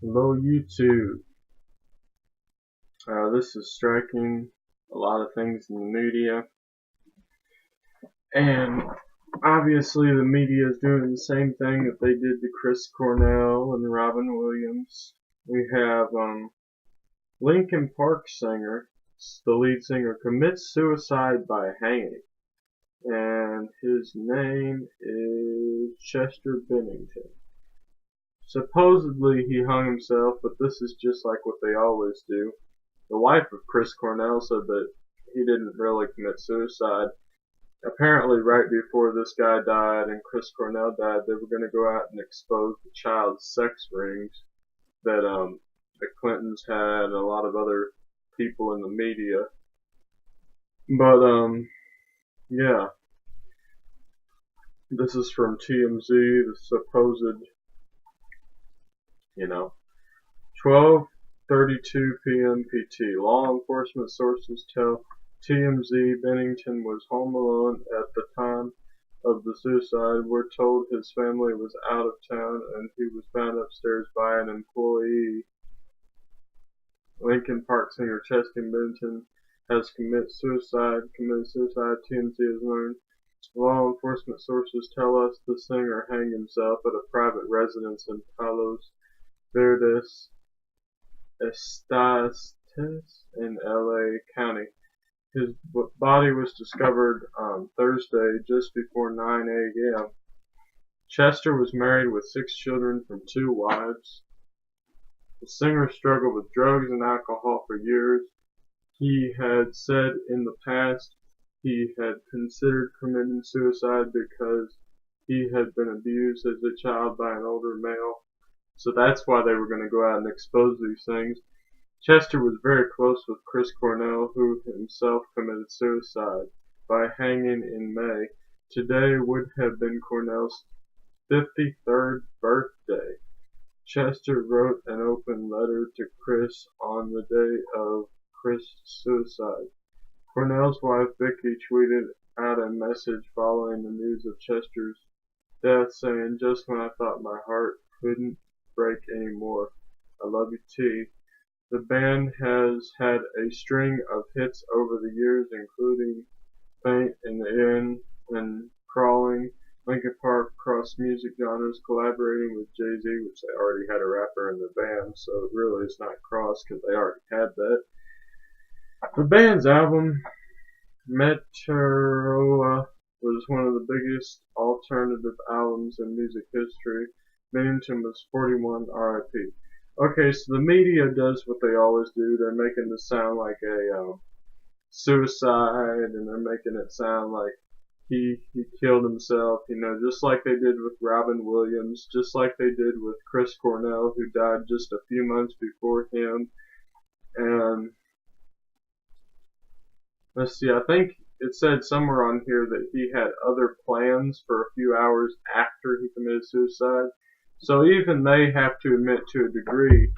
Hello YouTube. This is striking a lot of things in the media, and obviously the media is doing the same thing that they did to Chris Cornell and Robin Williams. We have Linkin Park singer, the lead singer, commits suicide by hanging, and his name is Chester Bennington. Supposedly he hung himself, but this is just like what they always do. The wife of Chris Cornell said that he didn't really commit suicide. Apparently, right before this guy died and Chris Cornell died, they were going to go out and expose the child sex rings that the Clintons had and a lot of other people in the media. But yeah, this is from TMZ, the supposed, 12:32 p.m. PT. Law enforcement sources tell TMZ Bennington was home alone at the time of the suicide. We're told his family was out of town and he was found upstairs by an employee. Linkin Park singer Chester Bennington has committed suicide, TMZ has learned. Law enforcement sources tell us the singer hanged himself at a private residence in Palos Verdes Estes in LA County. His body was discovered Thursday just before 9 a.m. Chester was married with 6 children from 2 wives. The singer struggled with drugs and alcohol for years. He had said in the past he had considered committing suicide because he had been abused as a child by an older male. So that's why they were going to go out and expose these things. Chester was very close with Chris Cornell, who himself committed suicide by hanging in May. Today would have been Cornell's 53rd birthday. Chester wrote an open letter to Chris on the day of Chris' suicide. Cornell's wife Vicky tweeted out a message following the news of Chester's death saying, "Just when I thought my heart couldn't break anymore, I love you T." The band has had a string of hits over the years, including Faint in the End and Crawling. Linkin Park crossed music genres, collaborating with Jay-Z, which they already had a rapper in the band, so really it's not cross because they already had that. The band's album, Meteora, was one of the biggest alternative albums in music history. Bennington was 41, R.I.P. Okay, so the media does what they always do. They're making this sound like a suicide, and they're making it sound like he killed himself, just like they did with Robin Williams, just like they did with Chris Cornell, who died just a few months before him. And let's see, I think it said somewhere on here that he had other plans for a few hours after he committed suicide. So even they have to admit to a degree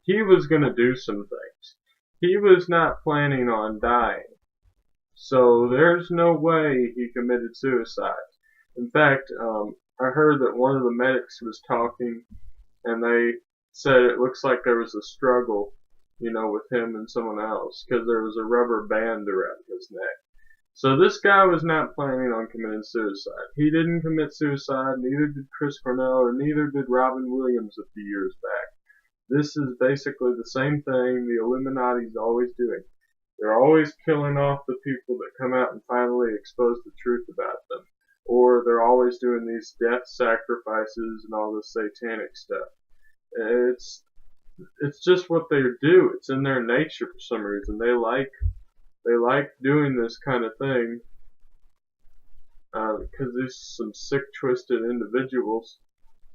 he was going to do some things. He was not planning on dying. So there's no way he committed suicide. In fact, I heard that one of the medics was talking and they said it looks like there was a struggle, with him and someone else because there was a rubber band around his neck. So this guy was not planning on committing suicide. He didn't commit suicide, neither did Chris Cornell, or neither did Robin Williams a few years back. This is basically the same thing the Illuminati is always doing. They're always killing off the people that come out and finally expose the truth about them. Or they're always doing these death sacrifices and all this satanic stuff. It's just what they do. It's in their nature for some reason. They like doing this kind of thing because there's some sick, twisted individuals.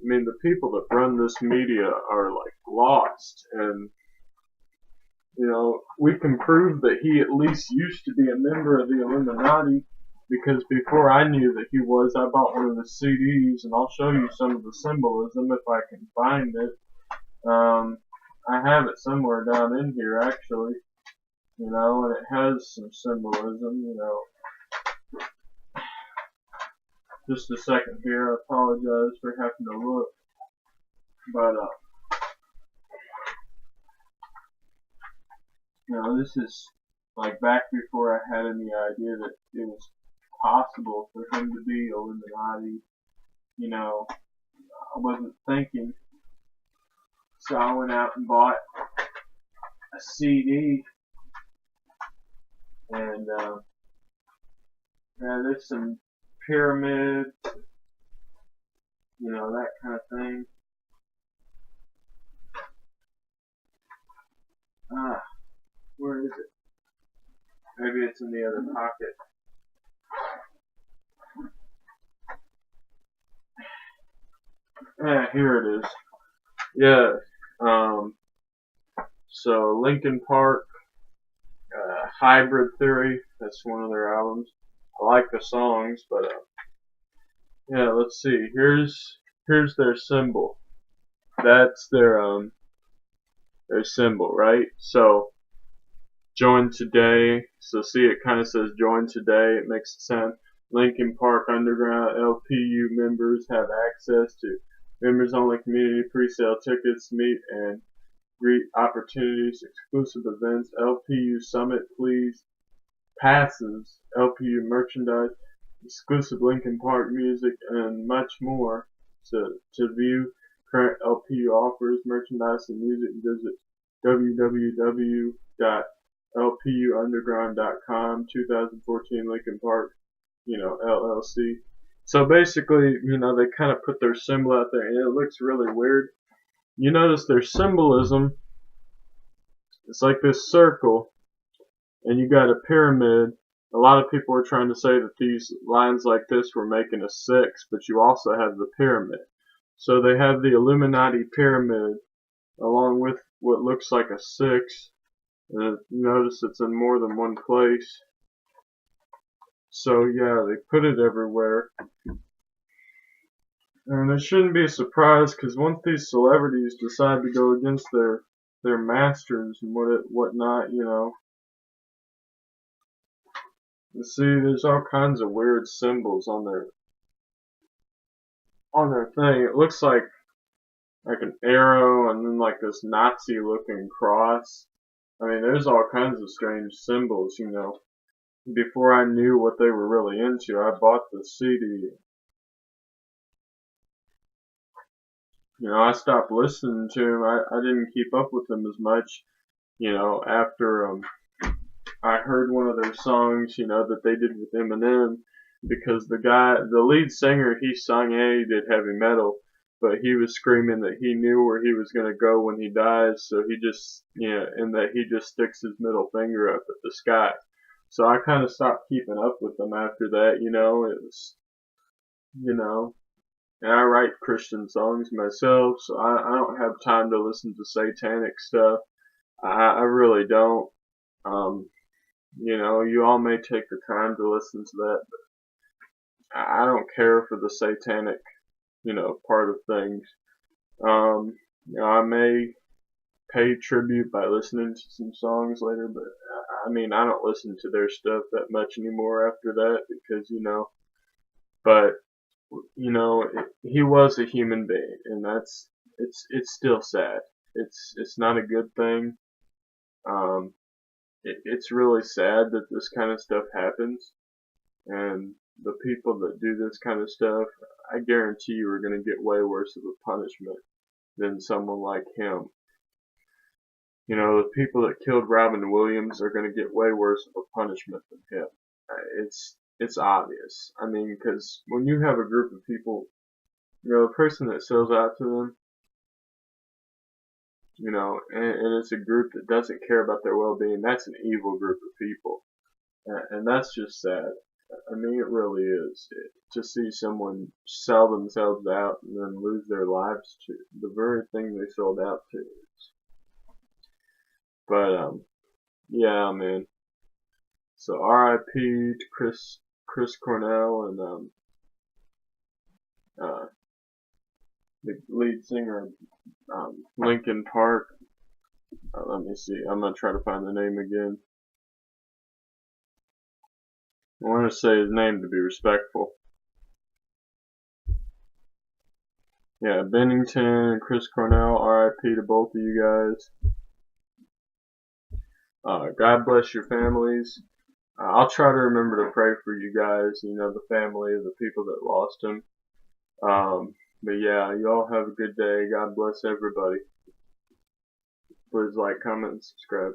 I mean, the people that run this media are like lost, and we can prove that he at least used to be a member of the Illuminati because before I knew that he was, I bought one of the CDs, and I'll show you some of the symbolism if I can find it. I have it somewhere down in here actually, and it has some symbolism, Just a second here, I apologize for having to look, but This is like back before I had any idea that it was possible for him to be Illuminati. I wasn't thinking, so I went out and bought a CD, and there's some pyramids, that kind of thing. Ah, where is it? Maybe it's in the other pocket. Here it is. Yeah. So Linkin Park, Hybrid Theory. That's one of their albums. I like the songs, but yeah. Let's see. Here's their symbol. That's their symbol, right? So join today. So see, it kind of says join today. It makes it sound. Linkin Park Underground LPU members have access to members only community pre-sale tickets, meet and greet opportunities, exclusive events, LPU Summit Please, passes, LPU merchandise, exclusive Linkin Park music, and much more. To view current LPU offers, merchandise, and music, visit www.lpunderground.com. 2014 Linkin Park, LLC. So basically, they kind of put their symbol out there, and it looks really weird. You notice their symbolism. It's like this circle, and you got a pyramid. A lot of people are trying to say that these lines like this were making a 6, but you also have the pyramid. So they have the Illuminati pyramid along with what looks like a 6. And notice it's in more than one place. So yeah, they put it everywhere. And it shouldn't be a surprise, because once these celebrities decide to go against their masters and whatnot, you see, there's all kinds of weird symbols on their thing. It looks like an arrow, and then like this Nazi looking cross. I mean, there's all kinds of strange symbols, Before I knew what they were really into, I bought the CD. I stopped listening to them. I didn't keep up with them as much, after I heard one of their songs, that they did with Eminem, because the lead singer, he sung and he did heavy metal, but he was screaming that he knew where he was going to go when he dies, so he just, and that he just sticks his middle finger up at the sky. So I kind of stopped keeping up with them after that, it was, and I write Christian songs myself, so I don't have time to listen to satanic stuff. I really don't. Um, you all may take the time to listen to that, but I don't care for the satanic, part of things. I may pay tribute by listening to some songs later, but I mean, I don't listen to their stuff that much anymore after that, because, but, he was a human being, and it's still sad. It's not a good thing. It's really sad that this kind of stuff happens, and the people that do this kind of stuff, I guarantee you are going to get way worse of a punishment than someone like him. The people that killed Robin Williams are going to get way worse of a punishment than him. It's obvious. I mean, because when you have a group of people, the person that sells out to them, and it's a group that doesn't care about their well-being, that's an evil group of people. And that's just sad. I mean, it really is. To see someone sell themselves out and then lose their lives to the very thing they sold out to. But, yeah, man. So R.I.P. to Chris Cornell and, the lead singer of Linkin Park. Let me see. I'm going to try to find the name again. I want to say his name to be respectful. Yeah, Bennington and Chris Cornell, R.I.P. to both of you guys. God bless your families. I'll try to remember to pray for you guys, the family of the people that lost him. But yeah, you all have a good day. God bless everybody. Please like, comment, and subscribe.